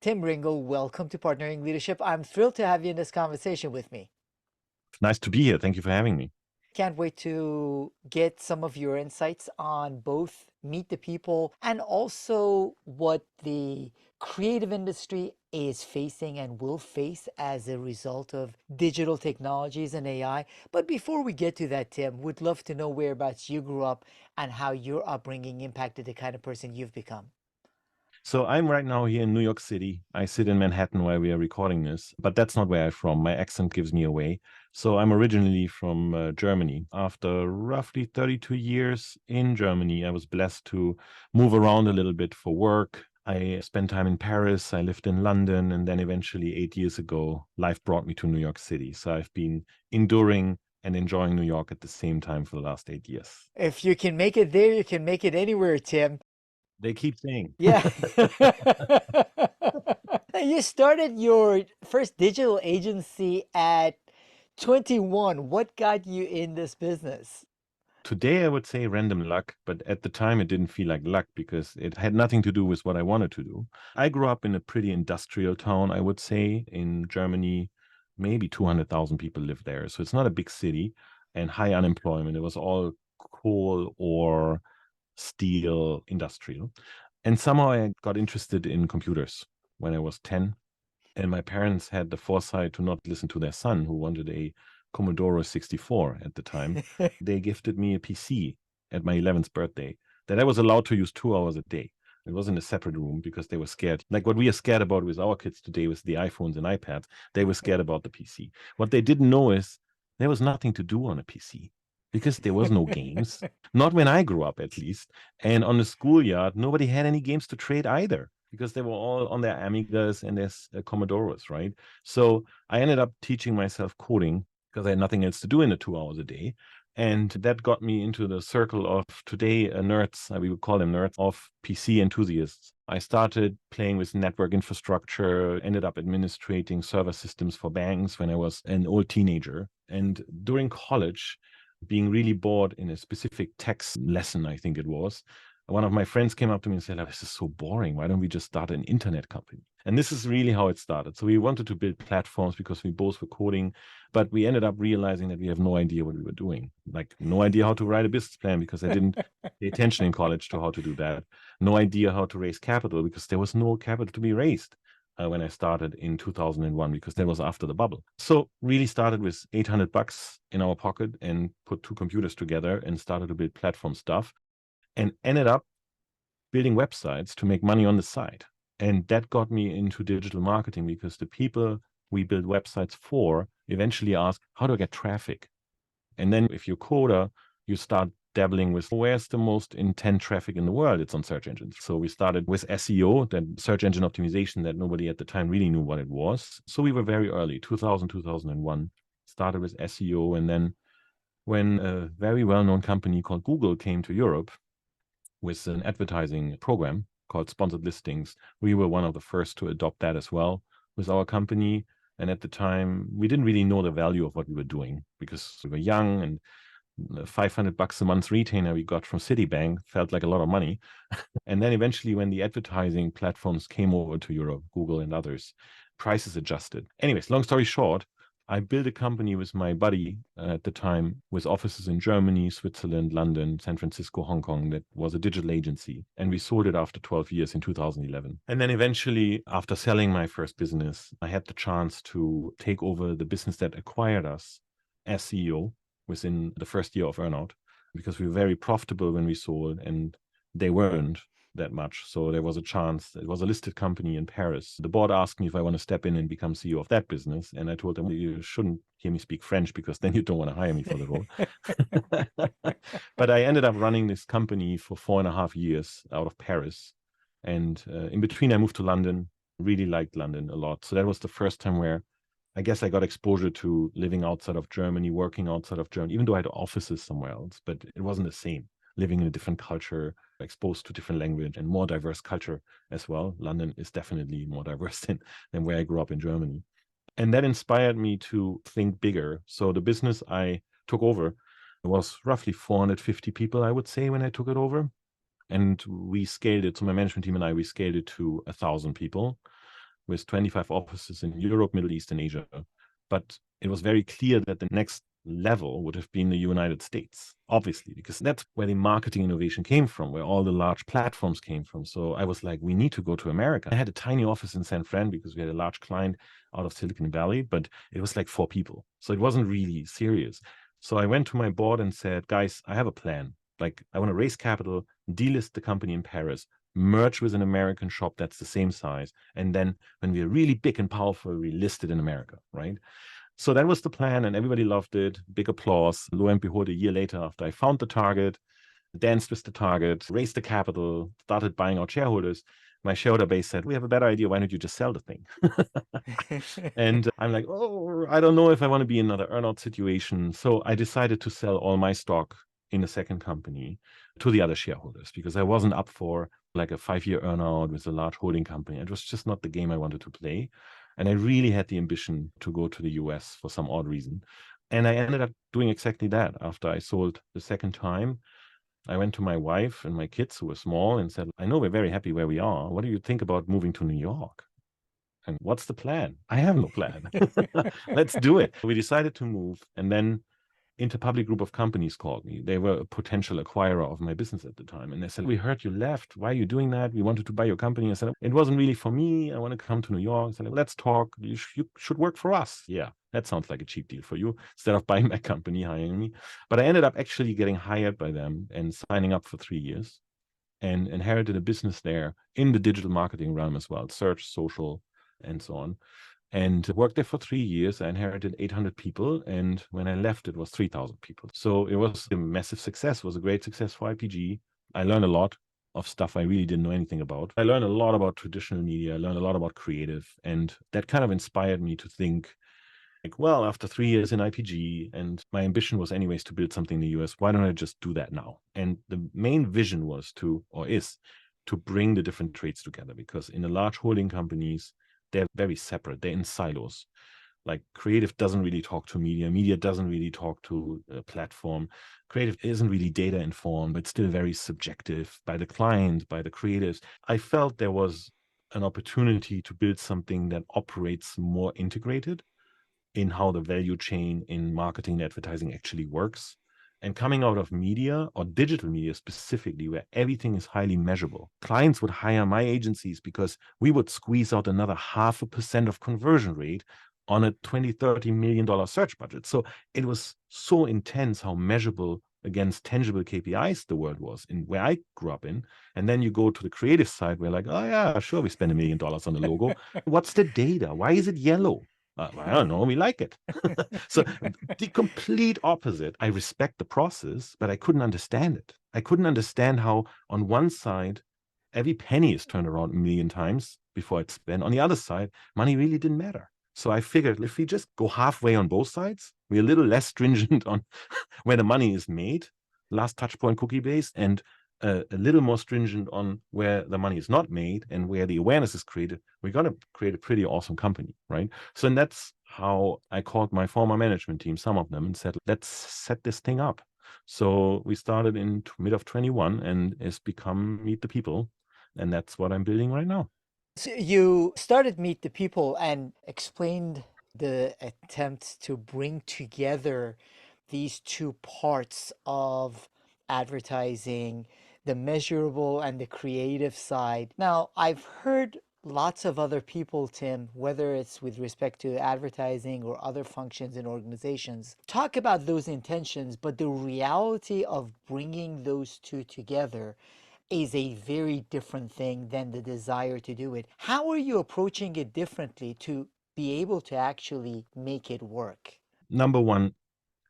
Tim Ringel, welcome to Partnering Leadership. I'm thrilled to have you in this conversation with me. Nice to be here. Thank you for having me. Can't wait to get some of your insights on both Meet the People and also what the creative industry is facing and will face as a result of digital technologies and AI. But before we get to that, Tim, would love to know whereabouts you grew up and how your upbringing impacted the kind of person you've become. So I'm right now here in New York City. I sit in Manhattan while we are recording this, but that's not where I'm from. My accent gives me away. So I'm originally from Germany. After roughly 32 years in Germany, I was blessed to move around a little bit for work. I spent time in Paris, I lived in London, and then eventually 8 years ago, life brought me to New York City. So I've been enduring and enjoying New York at the same time for the last 8 years. If you can make it there, you can make it anywhere, Tim. They keep saying. Yeah. You started your first digital agency at 21. What got you in this business? Today, I would say random luck, but at the time, it didn't feel like luck because it had nothing to do with what I wanted to do. I grew up in a pretty industrial town, I would say, in Germany. Maybe 200,000 people live there. So it's not a big city and high unemployment. It was all coal or steel industrial. And somehow I got interested in computers when I was 10. And my parents had the foresight to not listen to their son, who wanted a Commodore 64 at the time. They gifted me a PC at my 11th birthday that I was allowed to use 2 hours a day. It was in a separate room because they were scared. Like what we are scared about with our kids today with the iPhones and iPads, they were scared about the PC. What they didn't know is there was nothing to do on a PC because there was no games. Not when I grew up, at least. And on the schoolyard, nobody had any games to trade either because they were all on their Amigas and their Commodores, right? So I ended up teaching myself coding because I had nothing else to do in the 2 hours a day. And that got me into the circle of today nerds, we would call them nerds, of PC enthusiasts. I started playing with network infrastructure, ended up administrating server systems for banks when I was an old teenager. And during college, being really bored in a specific text lesson, I think it was, one of my friends came up to me and said, "Oh, this is so boring. Why don't we just start an internet company?" And this is really how it started. So we wanted to build platforms because we both were coding, but we ended up realizing that we have no idea what we were doing. Like no idea how to write a business plan because I didn't pay attention in college to how to do that. No idea how to raise capital because there was no capital to be raised. When I started in 2001, because that was after the bubble. So really started with $800 in our pocket and put two computers together and started to build platform stuff and ended up building websites to make money on the side. And that got me into digital marketing because the people we build websites for eventually ask, how do I get traffic? And then if you're a coder, you start dabbling with where's the most intent traffic in the world? It's on search engines. So we started with SEO, that search engine optimization that nobody at the time really knew what it was. So we were very early, 2000, 2001, started with SEO. And then when a very well-known company called Google came to Europe, with an advertising program called sponsored listings. We were one of the first to adopt that as well with our company. And at the time, we didn't really know the value of what we were doing because we were young, and $500 a month retainer we got from Citibank felt like a lot of money. And then eventually when the advertising platforms came over to Europe, Google and others, prices adjusted. Anyways, long story short, I built a company with my buddy at the time with offices in Germany, Switzerland, London, San Francisco, Hong Kong, that was a digital agency. And we sold it after 12 years in 2011. And then eventually, after selling my first business, I had the chance to take over the business that acquired us as CEO within the first year of earnout because we were very profitable when we sold and they weren't that much. So there was a chance. It was a listed company in Paris. The board asked me if I want to step in and become CEO of that business. And I told them, you shouldn't hear me speak French because then you don't want to hire me for the role. But I ended up running this company for 4.5 years out of Paris. And in between, I moved to London, really liked London a lot. So that was the first time where I guess I got exposure to living outside of Germany, working outside of Germany, even though I had offices somewhere else, but it wasn't the same. Living in a different culture, exposed to different language and more diverse culture as well. London is definitely more diverse than where I grew up in Germany. And that inspired me to think bigger. So the business I took over was roughly 450 people, I would say, when I took it over. And we scaled it. So my management team and I, we scaled it to 1,000 people. with 25 offices in Europe, Middle East, and Asia. But it was very clear that the next level would have been the United States, obviously, because that's where the marketing innovation came from, where all the large platforms came from. So I was like, we need to go to America. I had a tiny office in San Fran because we had a large client out of Silicon Valley, but it was like 4 people. So it wasn't really serious. So I went to my board and said, guys, I have a plan. Like, I want to raise capital, delist the company in Paris, merge with an American shop that's the same size. And then when we are really big and powerful, we list it in America, right? So that was the plan, and everybody loved it. Big applause. Lo and behold, a year later, after I found the target, danced with the target, raised the capital, started buying out shareholders, my shareholder base said, we have a better idea. Why don't you just sell the thing? And I'm like, oh, I don't know if I want to be in another earnout situation. So I decided to sell all my stock in a second company to the other shareholders because I wasn't up for like a 5-year earnout with a large holding company. It was just not the game I wanted to play. And I really had the ambition to go to the US for some odd reason. And I ended up doing exactly that. After I sold the second time, I went to my wife and my kids who were small and said, I know we're very happy where we are. What do you think about moving to New York? And what's the plan? I have no plan. Let's do it. We decided to move. And then Interpublic Group of Companies called me. They were a potential acquirer of my business at the time. And they said, we heard you left. Why are you doing that? We wanted to buy your company. I said, it wasn't really for me. I want to come to New York. I said, let's talk. You should work for us. Yeah, that sounds like a cheap deal for you. Instead of buying my company, hiring me. But I ended up actually getting hired by them and signing up for 3 years and inherited a business there in the digital marketing realm as well, search, social, and so on. And worked there for 3 years. I inherited 800 people. And when I left, it was 3,000 people. So it was a massive success. It was a great success for IPG. I learned a lot of stuff I really didn't know anything about. I learned a lot about traditional media. I learned a lot about creative. And that kind of inspired me to think, like, well, after 3 years in IPG, and my ambition was anyways to build something in the US, why don't I just do that now? And the main vision was is to bring the different trades together, because in the large holding companies, they're very separate. They're in silos. Like creative doesn't really talk to media doesn't really talk to a platform. Creative isn't really data informed, but still very subjective by the client, by the creatives. I felt there was an opportunity to build something that operates more integrated in how the value chain in marketing and advertising actually works. And coming out of media, or digital media specifically, where everything is highly measurable, clients would hire my agencies because we would squeeze out another 0.5% of conversion rate on a $20-30 million search budget. So it was so intense how measurable against tangible KPIs the world was in where I grew up in. And then you go to the creative side, where like, oh yeah, sure, we spend $1 million on the logo. What's the data? Why is it yellow? I don't know. We like it. So the complete opposite. I respect the process, but I couldn't understand it. I couldn't understand how on one side, every penny is turned around 1 million times before it's spent. On the other side, money really didn't matter. So I figured if we just go halfway on both sides, we're a little less stringent on where the money is made, last touch point cookie based, and a little more stringent on where the money is not made and where the awareness is created, we're going to create a pretty awesome company, right? So and that's how I called my former management team, some of them, and said, let's set this thing up. So we started in mid of 21 and it's become Meet the People. And that's what I'm building right now. So you started Meet the People and explained the attempt to bring together these two parts of advertising, the measurable and the creative side. Now, I've heard lots of other people, Tim, whether it's with respect to advertising or other functions in organizations, talk about those intentions, but the reality of bringing those two together is a very different thing than the desire to do it. How are you approaching it differently to be able to actually make it work? Number one,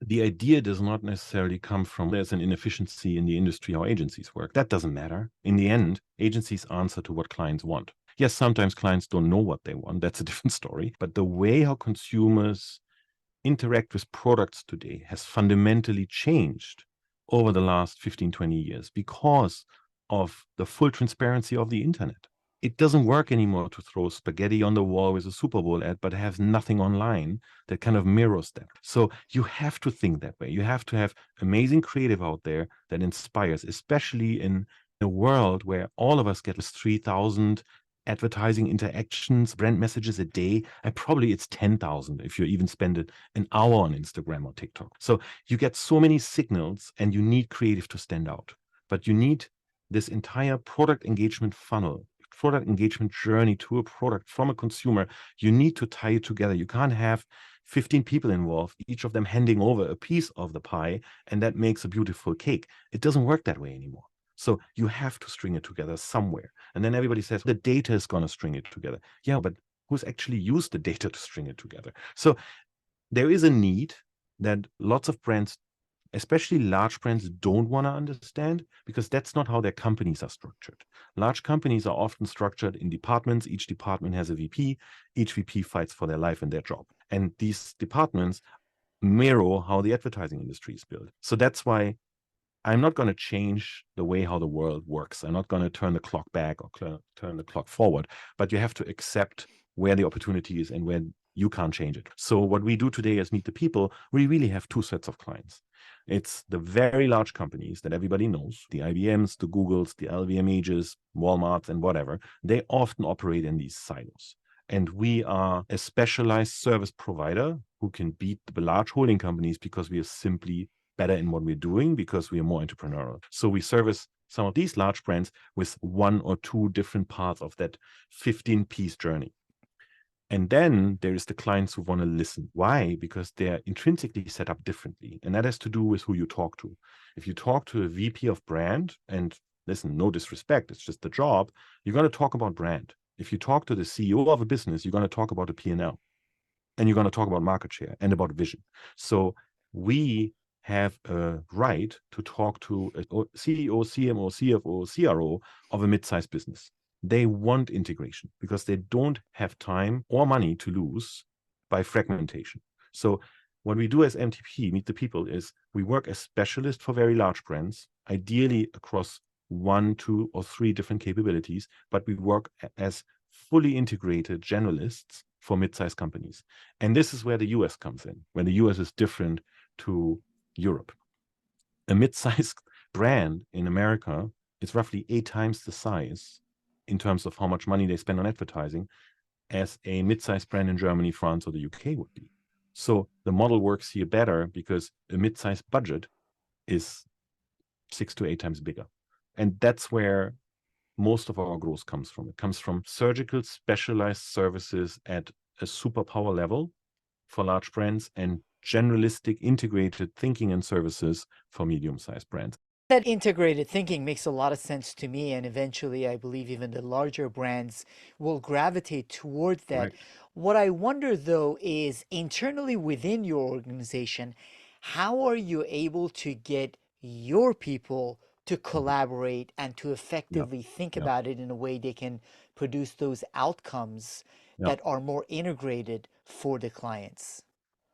the idea does not necessarily come from there's an inefficiency in the industry how agencies work. That doesn't matter. In the end, agencies answer to what clients want. Yes, sometimes clients don't know what they want. That's a different story. But the way how consumers interact with products today has fundamentally changed over the last 15, 20 years because of the full transparency of the internet. It doesn't work anymore to throw spaghetti on the wall with a Super Bowl ad, but have nothing online that kind of mirrors that. So you have to think that way. You have to have amazing creative out there that inspires, especially in a world where all of us get 3,000 advertising interactions, brand messages a day. It's 10,000 if you even spend an hour on Instagram or TikTok. So you get so many signals and you need creative to stand out. But you need this entire product engagement funnel, product engagement journey to a product from a consumer. You need to tie it together. You can't have 15 people involved, each of them handing over a piece of the pie, and that makes a beautiful cake. It doesn't work that way anymore. So you have to string it together somewhere. And then everybody says the data is going to string it together. Yeah, but who's actually used the data to string it together? So there is a need that lots of brands, especially large brands, don't want to understand, because that's not how their companies are structured. Large companies are often structured in departments. Each department has a VP. Each VP fights for their life and their job. And these departments mirror how the advertising industry is built. So that's why I'm not going to change the way how the world works. I'm not going to turn the clock back or turn the clock forward, but you have to accept where the opportunity is and where you can't change it. So what we do today as Meet the People, we really have two sets of clients. It's the very large companies that everybody knows, the IBMs, the Googles, the LVMHs, Walmarts, and whatever. They often operate in these silos. And we are a specialized service provider who can beat the large holding companies because we are simply better in what we're doing, because we are more entrepreneurial. So we service some of these large brands with one or two different parts of that 15-piece journey. And then there is the clients who want to listen. Why? Because they're intrinsically set up differently. And that has to do with who you talk to. If you talk to a VP of brand, and listen, no disrespect, it's just the job, you're going to talk about brand. If you talk to the CEO of a business, you're going to talk about the P&L. And you're going to talk about market share and about vision. So we have a right to talk to a CEO, CMO, CFO, CRO of a mid-sized business. They want integration because they don't have time or money to lose by fragmentation. So what we do as MTP, Meet the People, is we work as specialists for very large brands, ideally across 1, 2, or 3 different capabilities, but we work as fully integrated generalists for mid-sized companies. And this is where the US comes in, where the US is different to Europe. A mid-sized brand in America is roughly 8 times the size in terms of how much money they spend on advertising as a mid-sized brand in Germany, France, or the UK would be. So the model works here better because a mid-sized budget is 6 to 8 times bigger. And that's where most of our growth comes from. It comes from surgical specialized services at a superpower level for large brands and generalistic integrated thinking and services for medium-sized brands. That integrated thinking makes a lot of sense to me, and eventually I believe even the larger brands will gravitate towards that. Correct. What I wonder though is internally within your organization, how are you able to get your people to Mhm. collaborate and to Yeah. effectively think Yeah. about it in a way they can produce those outcomes Yeah. that are more integrated for the clients?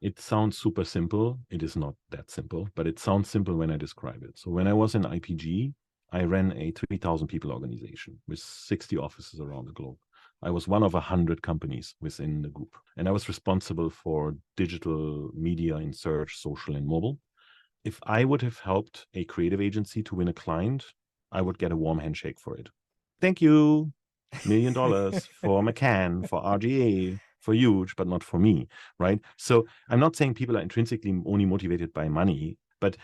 It sounds super simple. It is not that simple, but it sounds simple when I describe it. So when I was in IPG, I ran a 3,000 people organization with 60 offices around the globe. I was one of 100 companies within the group, and I was responsible for digital media in search, social, and mobile. If I would have helped a creative agency to win a client, I would get a warm handshake for it. Thank you. $1 million for McCann, for RGA, for Huge, but not for me, right? So I'm not saying people are intrinsically only motivated by money, but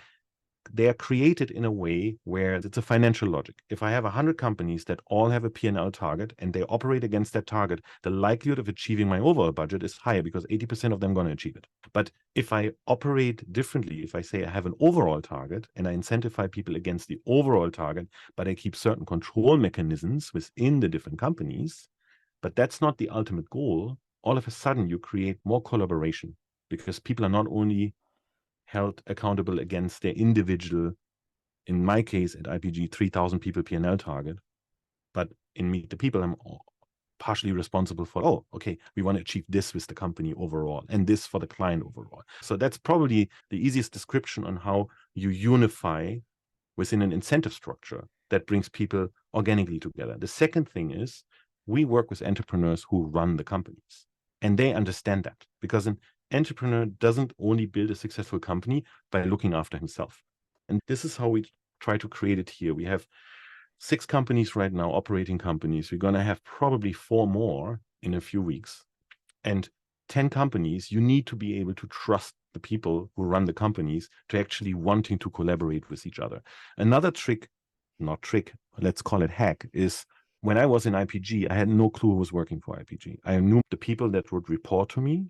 they are created in a way where it's a financial logic. If I have 100 companies that all have a P&L target and they operate against that target, the likelihood of achieving my overall budget is higher because 80% of them are going to achieve it. But if I operate differently, if I say I have an overall target and I incentivize people against the overall target, but I keep certain control mechanisms within the different companies, but that's not the ultimate goal, all of a sudden you create more collaboration because people are not only held accountable against their individual, in my case at IPG, 3,000 people P&L target. But in Meet the People, I'm partially responsible for, oh, okay, we want to achieve this with the company overall and this for the client overall. So that's probably the easiest description on how you unify within an incentive structure that brings people organically together. The second thing is we work with entrepreneurs who run the companies, and they understand that because an entrepreneur doesn't only build a successful company by looking after himself. And this is how we try to create it here. We have 6 companies right now, operating companies. We're going to have probably 4 more in a few weeks. And 10 companies, you need to be able to trust the people who run the companies to actually wanting to collaborate with each other. Another trick, not trick, let's call it hack, is when I was in IPG, I had no clue who was working for IPG. I knew the people that would report to me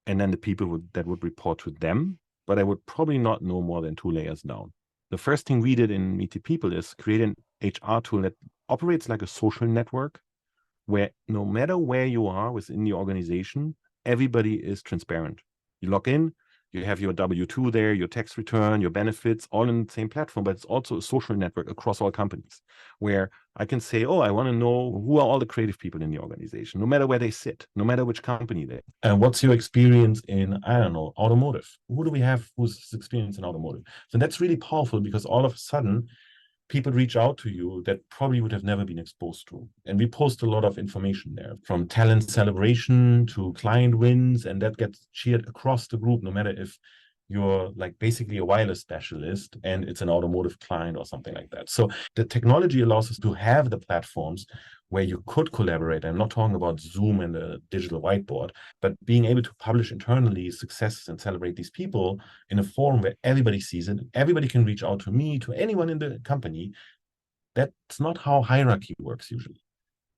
and then the people that would report to them, but I would probably not know more than 2 layers down. The first thing we did in Meet the People is create an HR tool that operates like a social network where no matter where you are within the organization, everybody is transparent. You log in, you have your W-2 there, your tax return, your benefits, all in the same platform, but it's also a social network across all companies where I can say, oh, I want to know who are all the creative people in the organization, no matter where they sit, no matter which company they're. And what's your experience in, I don't know, automotive? Who do we have who's experienced in automotive? So that's really powerful because all of a sudden, people reach out to you that probably would have never been exposed to. And we post a lot of information there, from talent celebration to client wins, and that gets shared across the group, no matter if you're like basically a wireless specialist and it's an automotive client or something like that. So the technology allows us to have the platforms where you could collaborate. I'm not talking about Zoom and a digital whiteboard, but being able to publish internally successes and celebrate these people in a forum where everybody sees it, everybody can reach out to me, to anyone in the company. That's not how hierarchy works usually.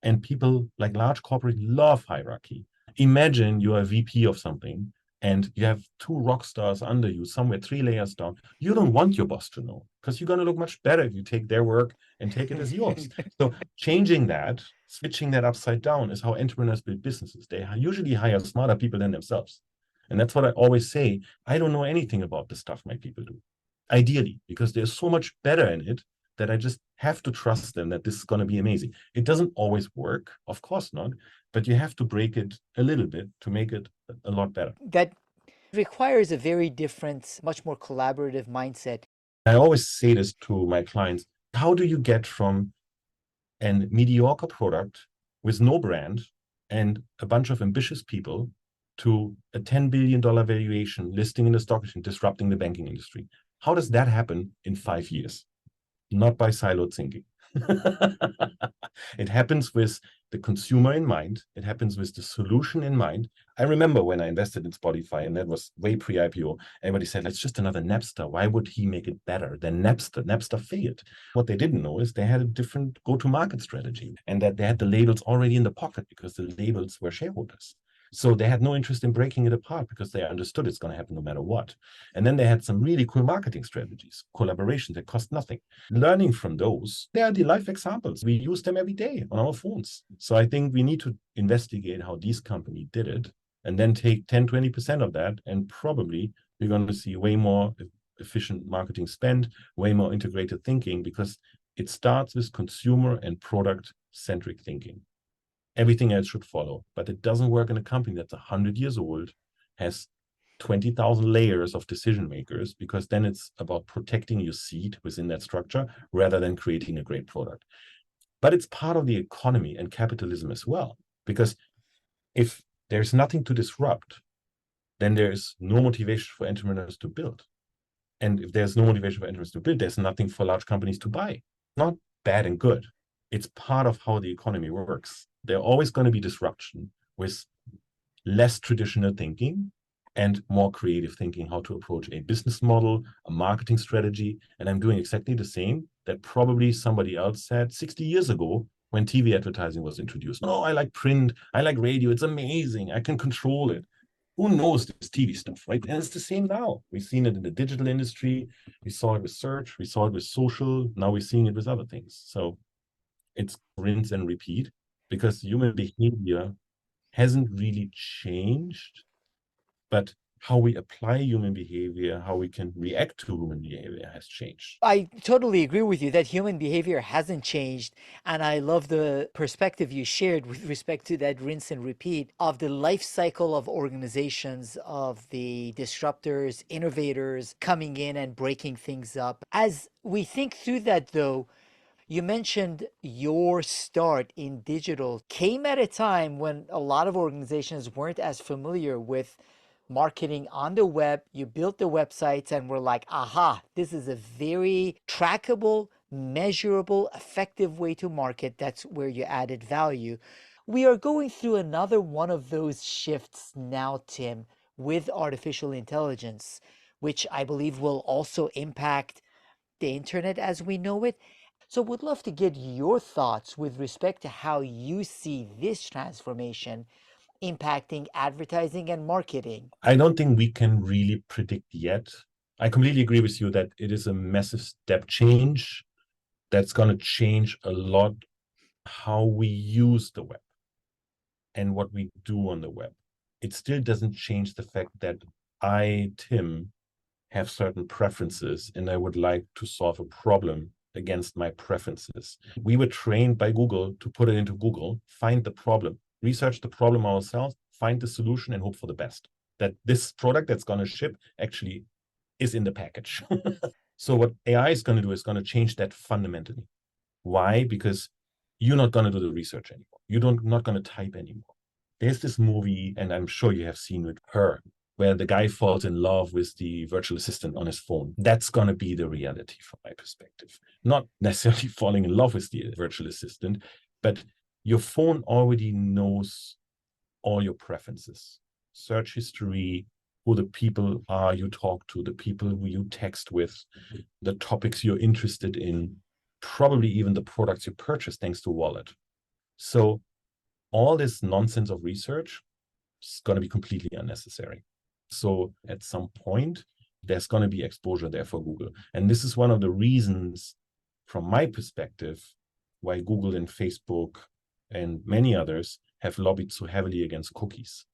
And people like large corporate love hierarchy. Imagine you're a VP of something and you have 2 rock stars under you, somewhere 3 layers down. You don't want your boss to know because you're going to look much better if you take their work and take it as yours. So changing that, switching that upside down is how entrepreneurs build businesses. They usually hire smarter people than themselves. And that's what I always say. I don't know anything about the stuff my people do, ideally, because they're so much better in it that I just have to trust them that this is going to be amazing. It doesn't always work, of course not, but you have to break it a little bit to make it a lot better. That requires a very different, much more collaborative mindset. I always say this to my clients. How do you get from a mediocre product with no brand and a bunch of ambitious people to a $10 billion valuation, listing in the stock exchange, disrupting the banking industry? How does that happen in 5 years? Not by siloed thinking. It happens with the consumer in mind. It happens with the solution in mind. I remember when I invested in Spotify, and that was way pre-IPO, everybody said, it's just another Napster. Why would he make it better than Napster? Napster failed. What they didn't know is they had a different go-to-market strategy and that they had the labels already in the pocket because the labels were shareholders. So they had no interest in breaking it apart because they understood it's going to happen no matter what. And then they had some really cool marketing strategies, collaborations that cost nothing. Learning from those, they are the life examples. We use them every day on our phones. So I think we need to investigate how these companies did it and then take 10, 20% of that. And probably we're going to see way more efficient marketing spend, way more integrated thinking, because it starts with consumer and product centric thinking. Everything else should follow. But it doesn't work in a company that's 100 years old, has 20,000 layers of decision makers, because then it's about protecting your seat within that structure rather than creating a great product. But it's part of the economy and capitalism as well, because if there's nothing to disrupt, then there's no motivation for entrepreneurs to build. And if there's no motivation for entrepreneurs to build, there's nothing for large companies to buy. Not bad and good. It's part of how the economy works. There's always going to be disruption with less traditional thinking and more creative thinking, how to approach a business model, a marketing strategy. And I'm doing exactly the same that probably somebody else said 60 years ago when TV advertising was introduced. No, I like print, I like radio, it's amazing, I can control it. Who knows this TV stuff, right? And it's the same now. We've seen it in the digital industry, we saw it with search, we saw it with social, now we're seeing it with other things. So it's rinse and repeat because human behavior hasn't really changed, but how we apply human behavior, how we can react to human behavior has changed. I totally agree with you that human behavior hasn't changed. And I love the perspective you shared with respect to that rinse and repeat of the life cycle of organizations, of the disruptors, innovators coming in and breaking things up. As we think through that, though, you mentioned your start in digital came at a time when a lot of organizations weren't as familiar with marketing on the web. You built the websites and were like, aha, this is a very trackable, measurable, effective way to market. That's where you added value. We are going through another one of those shifts now, Tim, with artificial intelligence, which I believe will also impact the internet as we know it. So, would love to get your thoughts with respect to how you see this transformation impacting advertising and marketing. I don't think we can really predict yet. I completely agree with you that it is a massive step change that's going to change a lot how we use the web and what we do on the web. It still doesn't change the fact that I, Tim, have certain preferences and I would like to solve a problem against my preferences. We were trained by Google to put it into Google, find the problem, research the problem ourselves, find the solution, and hope for the best. That this product that's going to ship actually is in the package. So what AI is going to do is going to change that fundamentally. Why? Because you're not going to do the research anymore. You're not going to type anymore. There's this movie, and I'm sure you have seen it, Her, where the guy falls in love with the virtual assistant on his phone. That's going to be the reality from my perspective. Not necessarily falling in love with the virtual assistant, but your phone already knows all your preferences, search history, who the people are you talk to, the people who you text with, the topics you're interested in, probably even the products you purchase thanks to Wallet. So all this nonsense of research is going to be completely unnecessary. So at some point, there's going to be exposure there for Google. And this is one of the reasons, from my perspective, why Google and Facebook and many others have lobbied so heavily against cookies.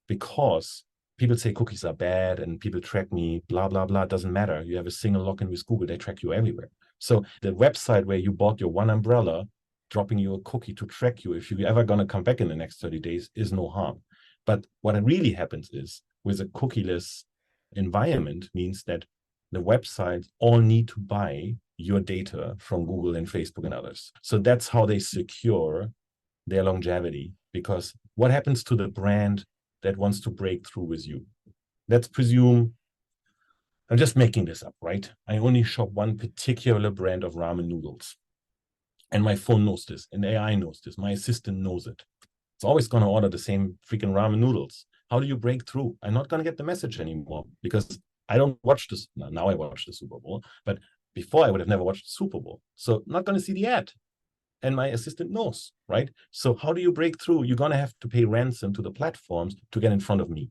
Because people say cookies are bad and people track me, blah, blah, blah. It doesn't matter. You have a single login with Google, they track you everywhere. So the website where you bought your one umbrella, dropping you a cookie to track you, if you're ever going to come back in the next 30 days, is no harm. But what really happens is, with a cookieless environment, means that the websites all need to buy your data from Google and Facebook and others. So that's how they secure their longevity. Because what happens to the brand that wants to break through with you? Let's presume, I'm just making this up, right? I only shop one particular brand of ramen noodles. And my phone knows this, and AI knows this, my assistant knows it. It's always going to order the same freaking ramen noodles. How do you break through? I'm not going to get the message anymore because I don't watch this. Now I watch the Super Bowl, but before I would have never watched the Super Bowl. So not going to see the ad. And my assistant knows, right? So how do you break through? You're going to have to pay ransom to the platforms to get in front of me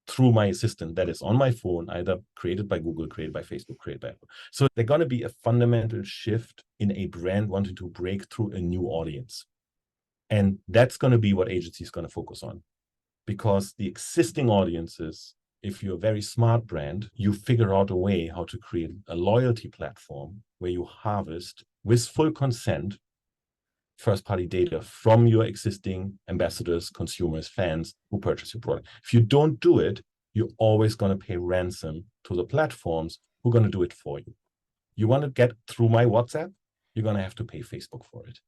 through my assistant that is on my phone, either created by Google, created by Facebook, created by Apple. So there's going to be a fundamental shift in a brand wanting to break through a new audience. And that's going to be what agencies going to focus on. Because the existing audiences, if you're a very smart brand, you figure out a way how to create a loyalty platform where you harvest with full consent first-party data from your existing ambassadors, consumers, fans who purchase your product. If you don't do it, you're always going to pay ransom to the platforms who are going to do it for you. You want to get through my WhatsApp, you're going to have to pay Facebook for it,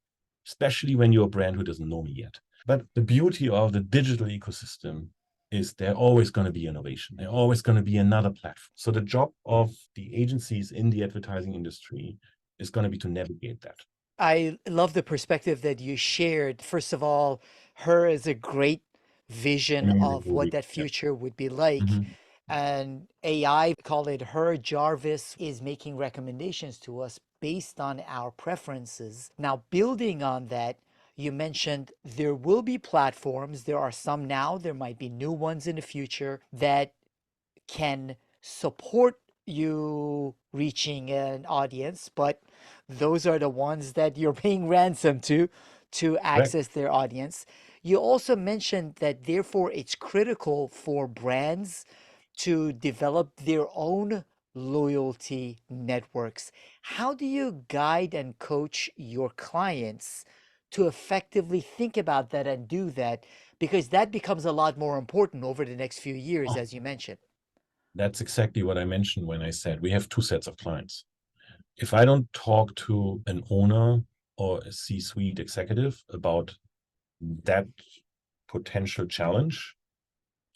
especially when you're a brand who doesn't know me yet. But the beauty of the digital ecosystem is there's always going to be innovation. There's always going to be another platform. So the job of the agencies in the advertising industry is going to be to navigate that. I love the perspective that you shared. First of all, Her is a great vision Amazing of what movie. that Yeah. future would be like. Mhm. And AI, call it Her Jarvis, is making recommendations to us based on our preferences. Now, building on that, you mentioned there will be platforms. There are some now, there might be new ones in the future that can support you reaching an audience, but those are the ones that you're paying ransom to Correct. access their audience. You also mentioned that therefore it's critical for brands to develop their own loyalty networks. How do you guide and coach your clients to effectively think about that and do that? Because that becomes a lot more important over the next few years, Oh, as you mentioned. that's exactly what I mentioned when I said we have two sets of clients. If I don't talk to an owner or a C-suite executive about that potential challenge,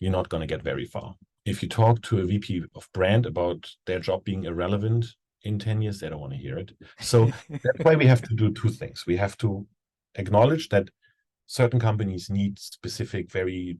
you're not going to get very far. If you talk to a VP of brand about their job being irrelevant In 10 years, they don't want to hear it. So that's why we have to do two things. We have to acknowledge that certain companies need specific, very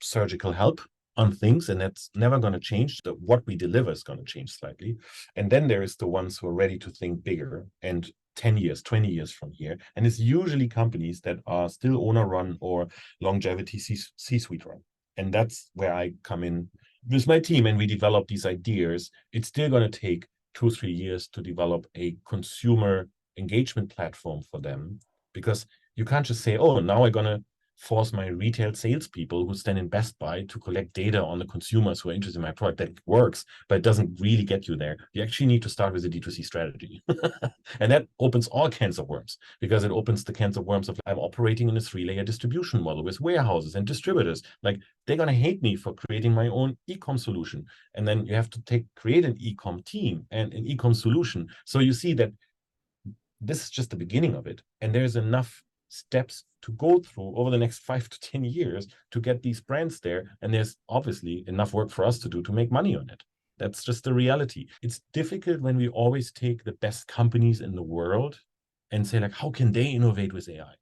surgical help on things, and that's never going to change. What we deliver is going to change slightly. And then there is the ones who are ready to think bigger and 10 years, 20 years from here. And it's usually companies that are still owner run or longevity C-suite run. And that's where I come in with my team, and we develop these ideas. It's still going to take 2-3 years to develop a consumer engagement platform for them, because you can't just say, oh, now I'm going to force my retail salespeople who stand in Best Buy to collect data on the consumers who are interested in my product. That works, but it doesn't really get you there. You actually need to start with a D2C strategy. And that opens all cans of worms, because it opens the cans of worms of, I'm operating in a 3-layer distribution model with warehouses and distributors. Like, they're going to hate me for creating my own e-com solution. And then you have to create an e-com team and an e-com solution. So you see that this is just the beginning of it. And there's enough steps to go through over the next 5 to 10 years to get these brands there. And there's obviously enough work for us to do to make money on it. That's just the reality. It's difficult when we always take the best companies in the world and say, like, how can they innovate with AI?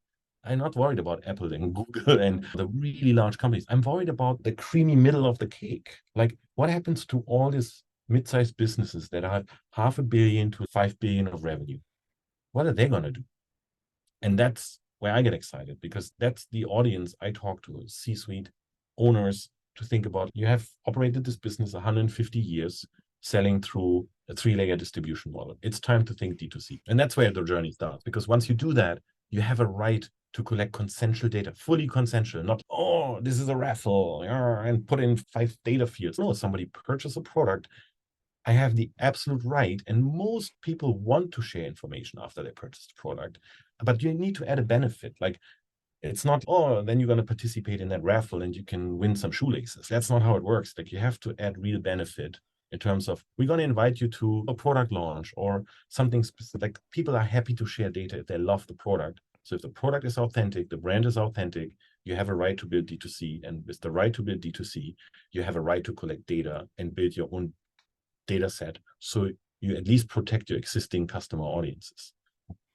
I'm not worried about Apple and Google and the really large companies. I'm worried about the creamy middle of the cake. Like, what happens to all these mid-sized businesses that have $500 million to $5 billion of revenue? What are they going to do? And that's where I get excited, because that's the audience I talk to, C-suite owners, to think about. You have operated this business 150 years, selling through a 3-layer distribution model. It's time to think D2C. And that's where the journey starts, because once you do that, you have a right to collect consensual data, fully consensual, not, oh, this is a raffle, and put in 5 data fields. No, somebody purchased a product. I have the absolute right, and most people want to share information after they purchase the product, but you need to add a benefit. Like, it's not, oh, then you're going to participate in that raffle and you can win some shoelaces. That's not how it works. Like, you have to add real benefit in terms of, we're going to invite you to a product launch or something specific. Like, people are happy to share data if they love the product. So if the product is authentic, the brand is authentic, you have a right to build D2C. And with the right to build D2C, you have a right to collect data and build your own data set, so you at least protect your existing customer audiences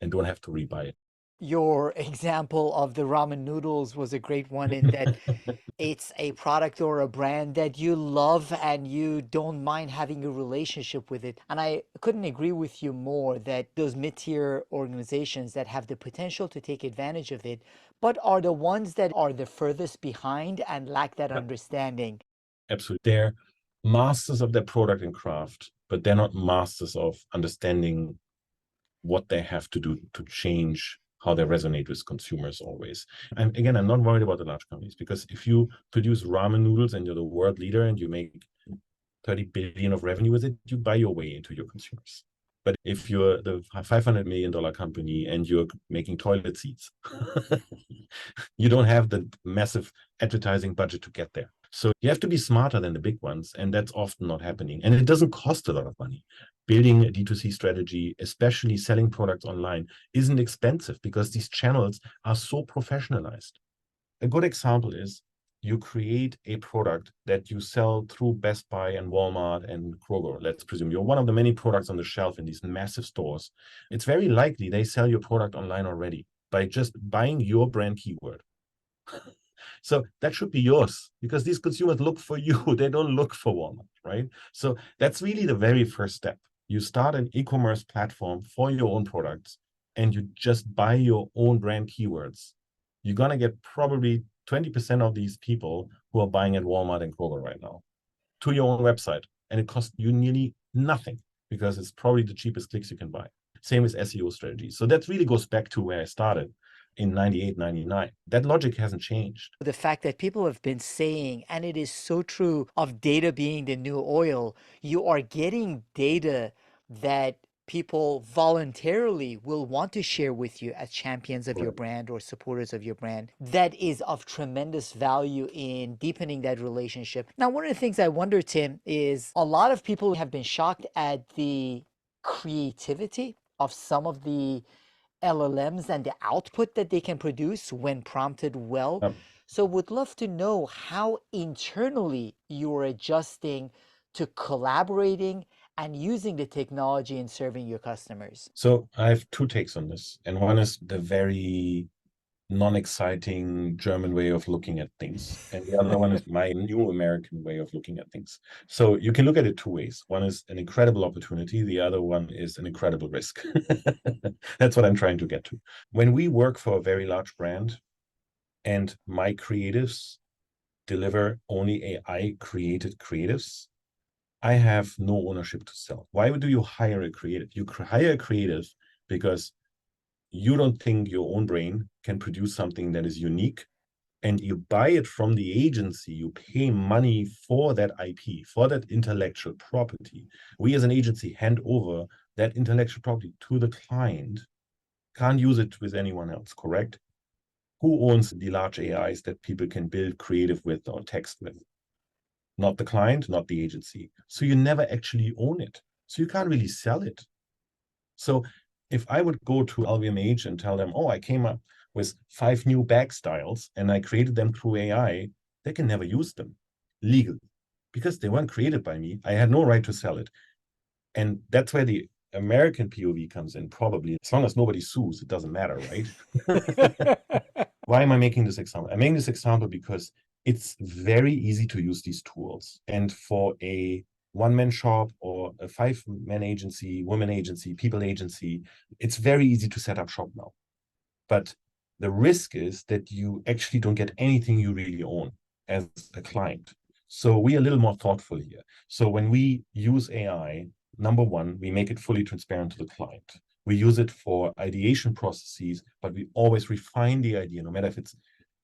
and don't have to rebuy it. Your example of the ramen noodles was a great one, in that it's a product or a brand that you love and you don't mind having a relationship with it. And I couldn't agree with you more that those mid-tier organizations that have the potential to take advantage of it, but are the ones that are the furthest behind and lack that Yeah, understanding. absolutely. They're masters of their product and craft, but they're not masters of understanding what they have to do to change how they resonate with consumers always. And again, I'm not worried about the large companies, because if you produce ramen noodles and you're the world leader and you make 30 billion of revenue with it, you buy your way into your consumers. But if you're the $500 million company and you're making toilet seats, you don't have the massive advertising budget to get there. So you have to be smarter than the big ones, and that's often not happening. And it doesn't cost a lot of money. Building a D2C strategy, especially selling products online, isn't expensive, because these channels are so professionalized. A good example is, you create a product that you sell through Best Buy and Walmart and Kroger. Let's presume you're one of the many products on the shelf in these massive stores. It's very likely they sell your product online already by just buying your brand keyword. So that should be yours, because these consumers look for you. They don't look for Walmart, right? So that's really the very first step. You start an e-commerce platform for your own products, and you just buy your own brand keywords. You're going to get probably 20% of these people who are buying at Walmart and Kroger right now to your own website. And it costs you nearly nothing, because it's probably the cheapest clicks you can buy. Same as SEO strategy. So that really goes back to where I started in 98, 99. That logic hasn't changed. The fact that people have been saying, and it is so true, of data being the new oil, you are getting data that people voluntarily will want to share with you as champions of your Correct. brand or supporters of your brand. That is of tremendous value in deepening that relationship. Now, one of the things I wonder, Tim, is a lot of people have been shocked at the creativity of some of the LLMs and the output that they can produce when prompted well. Yeah. So would love to know how internally you are adjusting to collaborating and using the technology in serving your customers? So I have two takes on this. And one is the very non-exciting German way of looking at things. And the other one is my new American way of looking at things. So you can look at it two ways. One is an incredible opportunity. The other one is an incredible risk. That's what I'm trying to get to. When we work for a very large brand and my creatives deliver only AI created creatives, I have no ownership to sell. Why do you hire a creative? You hire a creative because you don't think your own brain can produce something that is unique, and you buy it from the agency. You pay money for that IP, for that intellectual property. We as an agency hand over that intellectual property to the client, can't use it with anyone else, correct? Who owns the large AIs that people can build creative with or text with? Not the client, not the agency. So you never actually own it. So you can't really sell it. So if I would go to LVMH and tell them, oh, I came up with 5 new bag styles and I created them through AI, they can never use them legally because they weren't created by me. I had no right to sell it. And that's where the American POV comes in, probably. As long as nobody sues, it doesn't matter, right? Why am I making this example? I'm making this example because it's very easy to use these tools. And for a one-man shop or a 5-man agency, woman agency, people agency, it's very easy to set up shop now. But the risk is that you actually don't get anything you really own as a client. So we're a little more thoughtful here. So when we use AI, number one, we make it fully transparent to the client. We use it for ideation processes, but we always refine the idea, no matter if it's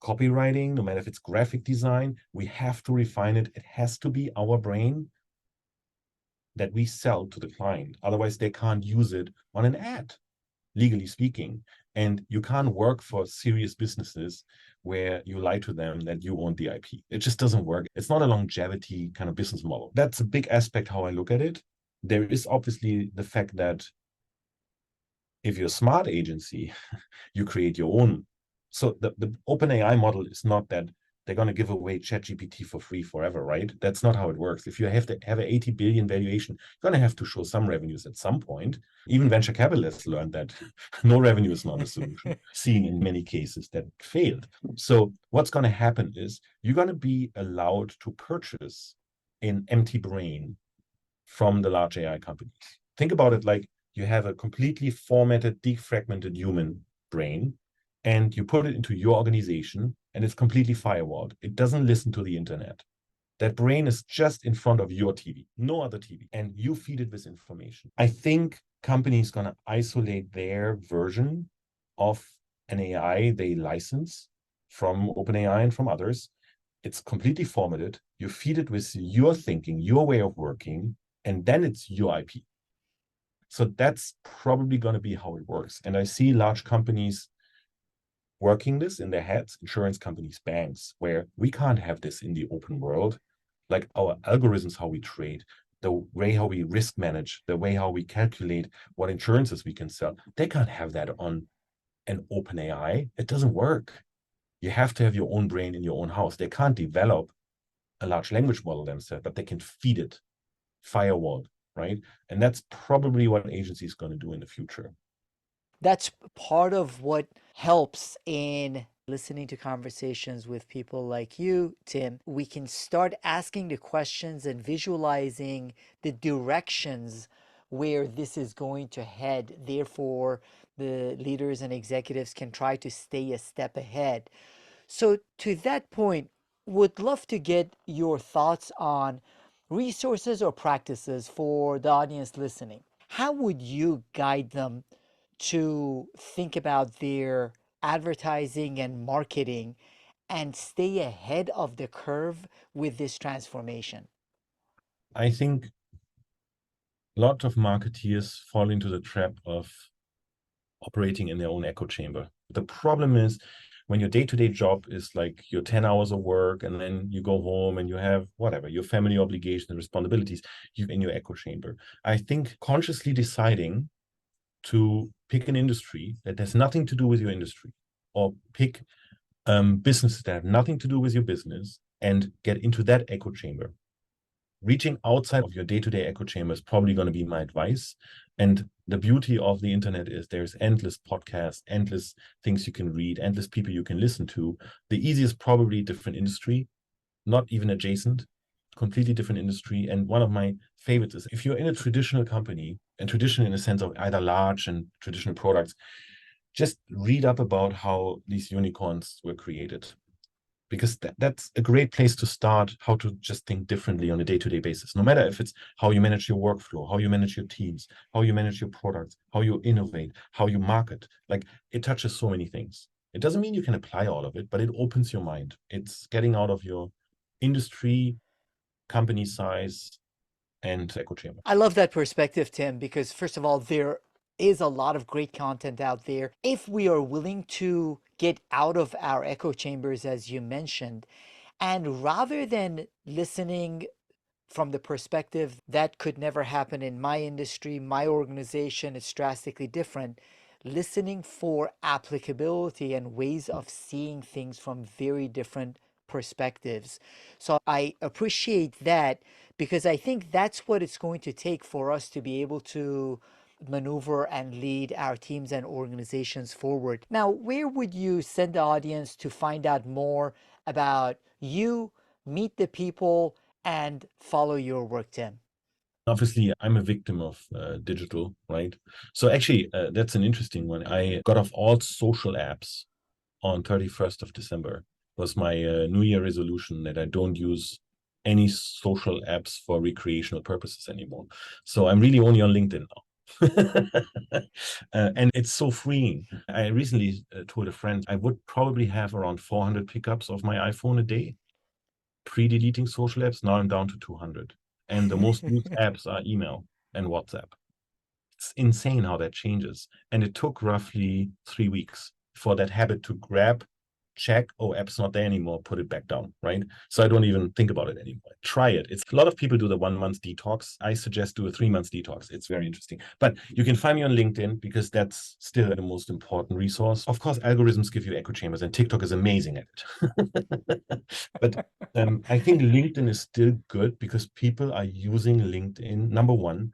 copywriting, no matter if it's graphic design, we have to refine it. It has to be our brain that we sell to the client. Otherwise, they can't use it on an ad, legally speaking. And you can't work for serious businesses where you lie to them that you own the IP. It just doesn't work. It's not a longevity kind of business model. That's a big aspect how I look at it. There is obviously the fact that if you're a smart agency, you create your own. So the OpenAI model is not that they're going to give away ChatGPT for free forever, right? That's not how it works. If you have to have an 80 billion valuation, you're going to have to show some revenues at some point. Even venture capitalists learned that no revenue is not a solution, seen in many cases that failed. So what's going to happen is you're going to be allowed to purchase an empty brain from the large AI companies. Think about it like you have a completely formatted, defragmented human brain, and you put it into your organization, and it's completely firewalled. It doesn't listen to the internet. That brain is just in front of your TV, no other TV, and you feed it with information. I think companies going to isolate their version of an AI they license from OpenAI and from others. It's completely formatted. You feed it with your thinking, your way of working, and then it's your IP. So that's probably going to be how it works. And I see large companies working this in their heads, insurance companies, banks, where we can't have this in the open world. Like our algorithms, how we trade, the way how we risk manage, the way how we calculate what insurances we can sell, they can't have that on an open AI. It doesn't work. You have to have your own brain in your own house. They can't develop a large language model themselves, but they can feed it, firewall, right? And that's probably what agency is going to do in the future. That's part of what helps in listening to conversations with people like you, Tim. We can start asking the questions and visualizing the directions where this is going to head. Therefore, the leaders and executives can try to stay a step ahead. So, to that point, would love to get your thoughts on resources or practices for the audience listening. How would you guide them to think about their advertising and marketing and stay ahead of the curve with this transformation? I think a lot of marketeers fall into the trap of operating in their own echo chamber. The problem is when your day-to-day job is like your 10 hours of work and then you go home and you have whatever, your family obligations and responsibilities, you in your echo chamber. I think consciously deciding to pick an industry that has nothing to do with your industry or pick businesses that have nothing to do with your business and get into that echo chamber. reaching outside of your day-to-day echo chamber is probably going to be my advice. And the beauty of the internet is there's endless podcasts, endless things you can read, endless people you can listen to. The easiest, probably different industry, not even adjacent, completely different industry. And one of my favorites is if you're in a traditional company, and traditional in the sense of either large and traditional products, just read up about how these unicorns were created, because that's a great place to start how to just think differently on a day-to-day basis, no matter if it's how you manage your workflow, how you manage your teams, how you manage your products, how you innovate, how you market. Like, it touches so many things. It doesn't mean you can apply all of it, but it opens your mind. It's getting out of your industry, company size, and echo chamber. I love that perspective, Tim, because first of all, there is a lot of great content out there. If we are willing to get out of our echo chambers, as you mentioned, and rather than listening from the perspective that could never happen in my industry, my organization, it's drastically different, listening for applicability and ways of seeing things from very different perspectives. So I appreciate that because I think that's what it's going to take for us to be able to maneuver and lead our teams and organizations forward. Now, where would you send the audience to find out more about you, meet the people, and follow your work, Tim? Obviously, I'm a victim of digital, right? So actually, that's an interesting one. I got off all social apps on 31st of December. Was my New Year resolution that I don't use any social apps for recreational purposes anymore. So I'm really only on LinkedIn now. And it's so freeing. I recently told a friend I would probably have around 400 pickups of my iPhone a day, pre-deleting social apps. Now I'm down to 200. And the most used apps are email and WhatsApp. It's insane how that changes. And it took roughly 3 weeks for that habit to grab, check, oh, app's not there anymore, put it back down, right? So I don't even think about it anymore. Try it. It's a lot of people do the 1 month detox. I suggest do a 3 months detox. It's very interesting. But you can find me on LinkedIn because that's still the most important resource. Of course, algorithms give you echo chambers, and TikTok is amazing at it. But I think LinkedIn is still good because people are using LinkedIn. Number one,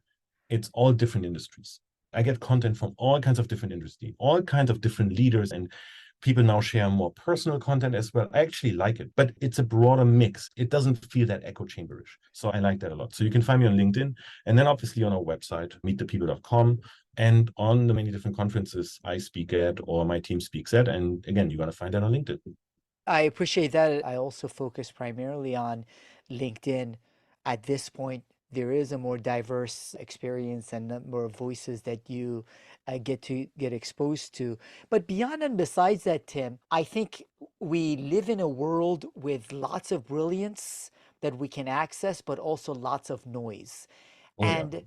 it's all different industries. I get content from all kinds of different industries, all kinds of different leaders, and people now share more personal content as well. I actually like it, but it's a broader mix. It doesn't feel that echo chamberish. So I like that a lot. So you can find me on LinkedIn, and then obviously on our website, meetthepeople.com, and on the many different conferences I speak at or my team speaks at. And again, you're going to find that on LinkedIn. I appreciate that. I also focus primarily on LinkedIn. At this point, there is a more diverse experience and number of voices that you get to get exposed to. But beyond and besides that, Tim, I think we live in a world with lots of brilliance that we can access, but also lots of noise. Oh, yeah. And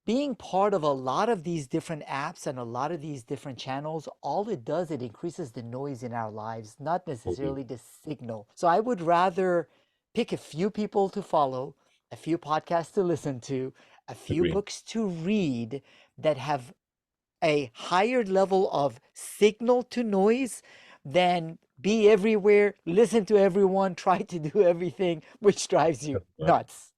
being part of a lot of these different apps and a lot of these different channels, all it does, it increases the noise in our lives, not Totally necessarily the signal. So I would rather pick a few people to follow, a few podcasts to listen to, a few agree. books to read that have a higher level of signal to noise than be everywhere, listen to everyone, try to do everything, which drives you nuts.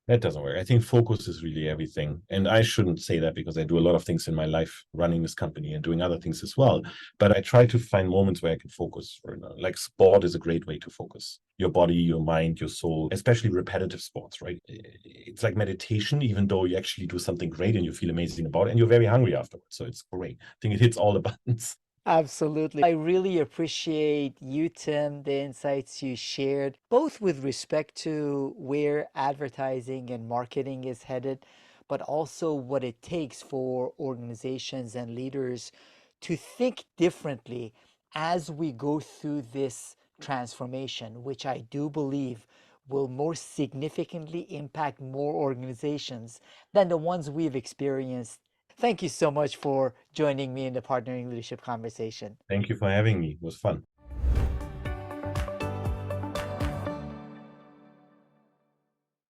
That doesn't work. I think focus is really everything. And I shouldn't say that because I do a lot of things in my life running this company and doing other things as well. But I try to find moments where I can focus. Like sport is a great way to focus your body, your mind, your soul, especially repetitive sports, right? It's like meditation, even though you actually do something great and you feel amazing about it and you're very hungry afterwards. So it's great. I think it hits all the buttons. Absolutely. I really appreciate you, Tim, the insights you shared, both with respect to where advertising and marketing is headed, but also what it takes for organizations and leaders to think differently as we go through this transformation, which I do believe will more significantly impact more organizations than the ones we've experienced. Thank you so much for joining me in the Partnering Leadership conversation. Thank you for having me. It was fun.